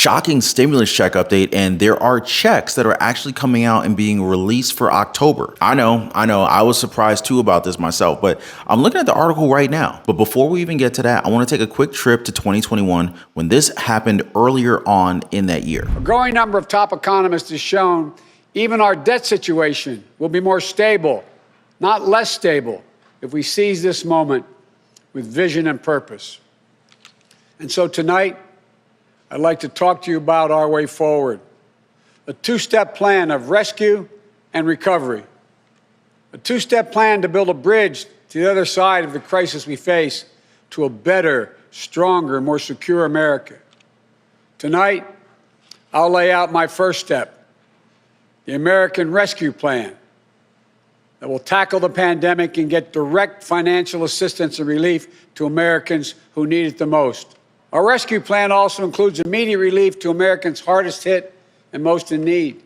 Shocking stimulus check update, and there are checks that are actually coming out and being released for October. I know, I was surprised too about this myself, but I'm looking at the article right now. But before we even get to that, I want to take a quick trip to 2021 when this happened earlier on in that year. A growing number of top economists has shown even our debt situation will be more stable, not less stable, if we seize this moment with vision and purpose. And so tonight, I'd like to talk to you about our way forward, a two-step plan of rescue and recovery, a two-step plan to build a bridge to the other side of the crisis we face to a better, stronger, more secure America. Tonight, I'll lay out my first step, the American Rescue Plan, that will tackle the pandemic and get direct financial assistance and relief to Americans who need it the most. Our rescue plan also includes immediate relief to Americans hardest hit and most in need.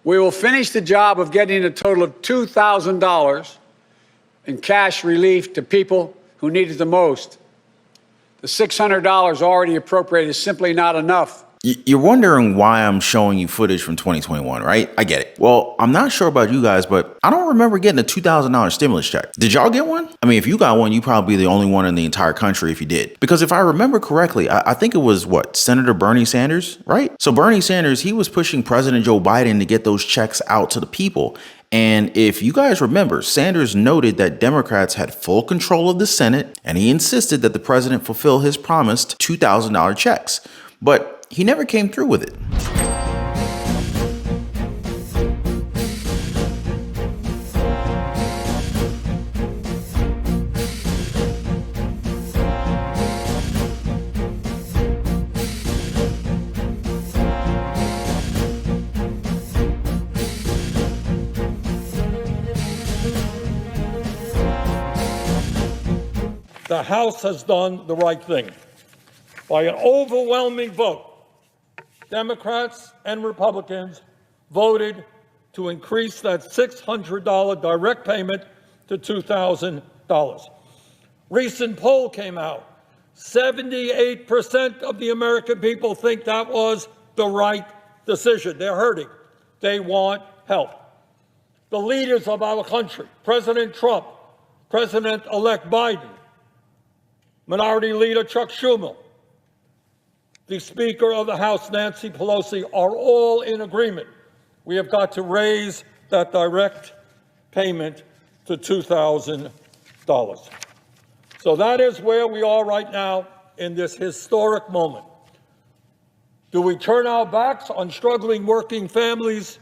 We will finish the job of getting a total of $2,000 in cash relief to people who need it the most. The $600 already appropriated is simply not enough. You're wondering why I'm showing you footage from 2021, right? I get it. Well, I'm not sure about you guys, but I don't remember getting a $2,000 stimulus check. Did y'all get one? I mean, if you got one, you probably be the only one in the entire country if you did. Because if I remember correctly, I think it was Senator Bernie Sanders, right? So Bernie Sanders, he was pushing President Joe Biden to get those checks out to the people. And if you guys remember, Sanders noted that Democrats had full control of the Senate, and he insisted that the president fulfill his promised $2,000 checks. But he never came through with it. The House has done the right thing. By an overwhelming vote, Democrats and Republicans voted to increase that $600 direct payment to $2,000. Recent poll came out. 78% of the American people think that was the right decision. They're hurting. They want help. The leaders of our country, President Trump, President-elect Biden, Minority Leader Chuck Schumer, the Speaker of the House, Nancy Pelosi, are all in agreement. We have got to raise that direct payment to $2,000. So that is where we are right now in this historic moment. Do we turn our backs on struggling working families,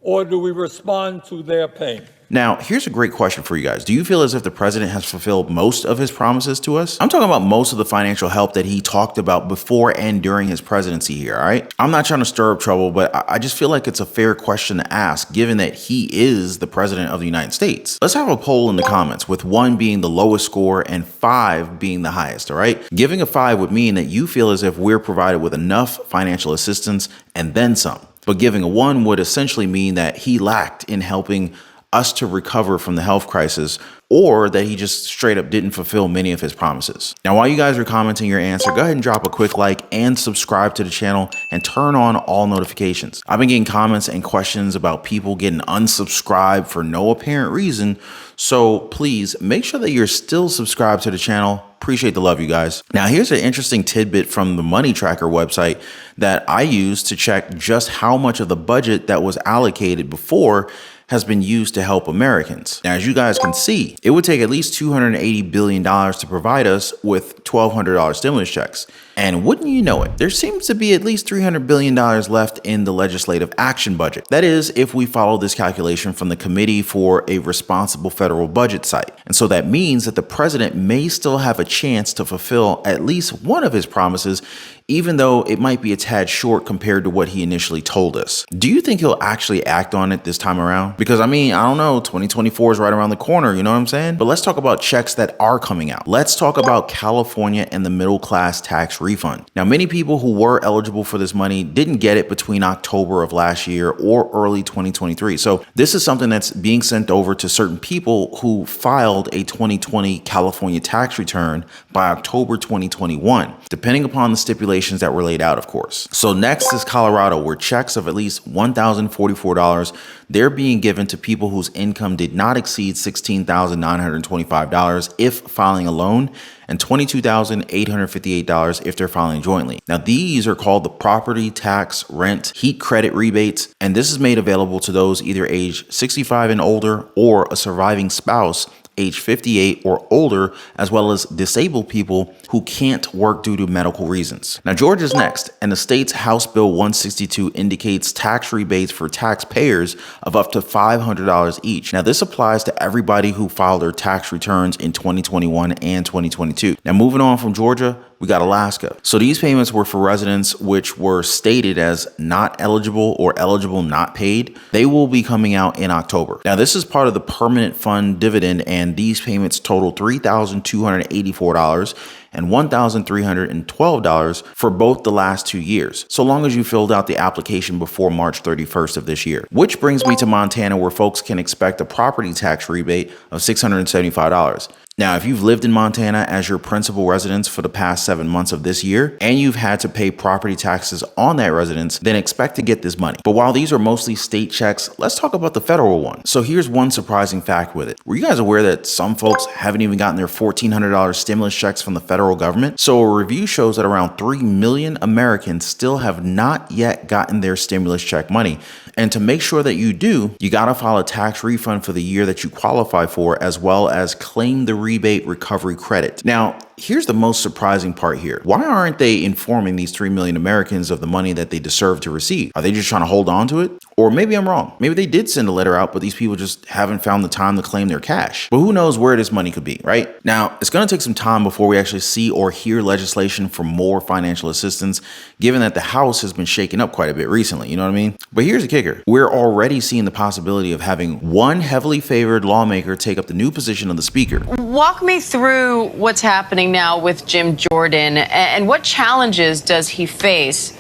or do we respond to their pain? Now, here's a great question for you guys. Do you feel as if the president has fulfilled most of his promises to us? I'm talking about most of the financial help that he talked about before and during his presidency here, all right? I'm not trying to stir up trouble, but I just feel like it's a fair question to ask, given that he is the president of the United States. Let's have a poll in the comments, with 1 being the lowest score and 5 being the highest, all right? Giving a 5 would mean that you feel as if we're provided with enough financial assistance and then some. But giving a 1 would essentially mean that he lacked in helping us to recover from the health crisis, or that he just straight up didn't fulfill many of his promises. Now, while you guys are commenting your answer, go ahead and drop a quick like and subscribe to the channel and turn on all notifications. I've been getting comments and questions about people getting unsubscribed for no apparent reason. So please make sure that you're still subscribed to the channel. Appreciate the love, you guys. Now, here's an interesting tidbit from the Money Tracker website that I use to check just how much of the budget that was allocated before has been used to help Americans. Now, as you guys can see, it would take at least $280 billion to provide us with $1,200 stimulus checks. And wouldn't you know it, there seems to be at least $300 billion left in the legislative action budget. That is, if we follow this calculation from the Committee for a Responsible Federal Budget site. And so that means that the president may still have a chance to fulfill at least one of his promises, even though it might be a tad short compared to what he initially told us. Do you think he'll actually act on it this time around? Because I mean, I don't know, 2024 is right around the corner, you know what I'm saying? But let's talk about checks that are coming out. Let's talk about California and the middle class tax tax refund. Now, many people who were eligible for this money didn't get it between October of last year or early 2023. So this is something that's being sent over to certain people who filed a 2020 California tax return by October 2021, depending upon the stipulations that were laid out, of course. So next is Colorado, where checks of at least $1,044, they're being given to people whose income did not exceed $16,925 if filing alone, and $22,858 if they're filing jointly. Now, these are called the property tax rent heat credit rebates, and this is made available to those either age 65 and older or a surviving spouse age 58 or older, as well as disabled people who can't work due to medical reasons. Now, Georgia's next, and the state's House Bill 162 indicates tax rebates for taxpayers of up to $500 each. Now, this applies to everybody who filed their tax returns in 2021 and 2022. Now, moving on from Georgia, we got Alaska. So these payments were for residents which were stated as not eligible or eligible not paid. They will be coming out in October. Now, this is part of the permanent fund dividend, and these payments total $3,284 and $1,312 for both the last 2 years, so long as you filled out the application before March 31st of this year. Which brings me to Montana, where folks can expect a property tax rebate of $675. Now, if you've lived in Montana as your principal residence for the past 7 months of this year, and you've had to pay property taxes on that residence, then expect to get this money. But while these are mostly state checks, let's talk about the federal one. So here's one surprising fact with it. Were you guys aware that some folks haven't even gotten their $1,400 stimulus checks from the federal government? So a review shows that around 3 million Americans still have not yet gotten their stimulus check money. And to make sure that you do, you gotta file a tax refund for the year that you qualify for, as well as claim the rebate recovery credit. Now, here's the most surprising part here. Why aren't they informing these 3 million Americans of the money that they deserve to receive? Are they just trying to hold on to it? Or maybe I'm wrong. Maybe they did send a letter out, but these people just haven't found the time to claim their cash. But who knows where this money could be, right? Now, it's gonna take some time before we actually see or hear legislation for more financial assistance, given that the House has been shaken up quite a bit recently, you know what I mean? But here's the kicker. We're already seeing the possibility of having one heavily favored lawmaker take up the new position of the speaker. Walk me through what's happening now with Jim Jordan, and what challenges does he face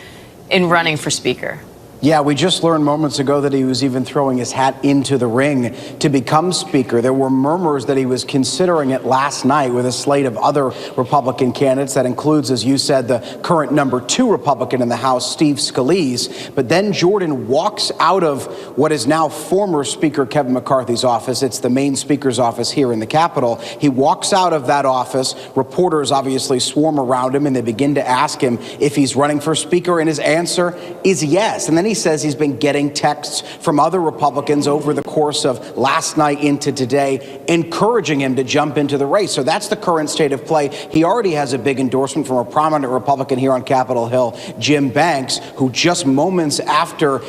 in running for speaker? Yeah, we just learned moments ago that he was even throwing his hat into the ring to become speaker. There were murmurs that he was considering it last night with a slate of other Republican candidates. That includes, as you said, the current number 2 Republican in the House, Steve Scalise. But then Jordan walks out of what is now former Speaker Kevin McCarthy's office. It's the main speaker's office here in the Capitol. He walks out of that office. Reporters obviously swarm around him, and they begin to ask him if he's running for speaker, and his answer is yes. And then he says he's been getting texts from other Republicans over the course of last night into today, encouraging him to jump into the race. So that's the current state of play. He already has a big endorsement from a prominent Republican here on Capitol Hill, Jim Banks, who just moments after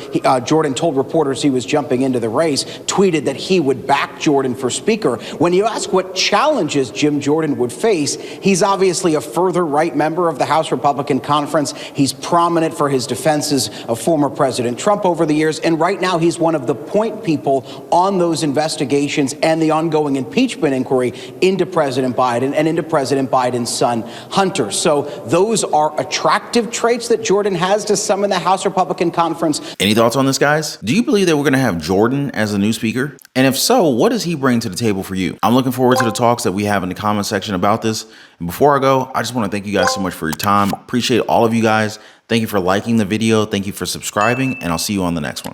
Jordan told reporters he was jumping into the race, tweeted that he would back Jordan for speaker. When you ask what challenges Jim Jordan would face, he's obviously a further right member of the House Republican Conference. He's prominent for his defenses of former President Trump over the years, and right now he's one of the point people on those investigations and the ongoing impeachment inquiry into President Biden and into President Biden's son, Hunter. So those are attractive traits that Jordan has to some in the House Republican Conference. Any thoughts on this, guys? Do you believe that we're gonna have Jordan as the new speaker? And if so, what does he bring to the table for you? I'm looking forward to the talks that we have in the comment section about this. And before I go, I just want to thank you guys so much for your time. Appreciate all of you guys. Thank you for liking the video. Thank you for subscribing, and I'll see you on the next one.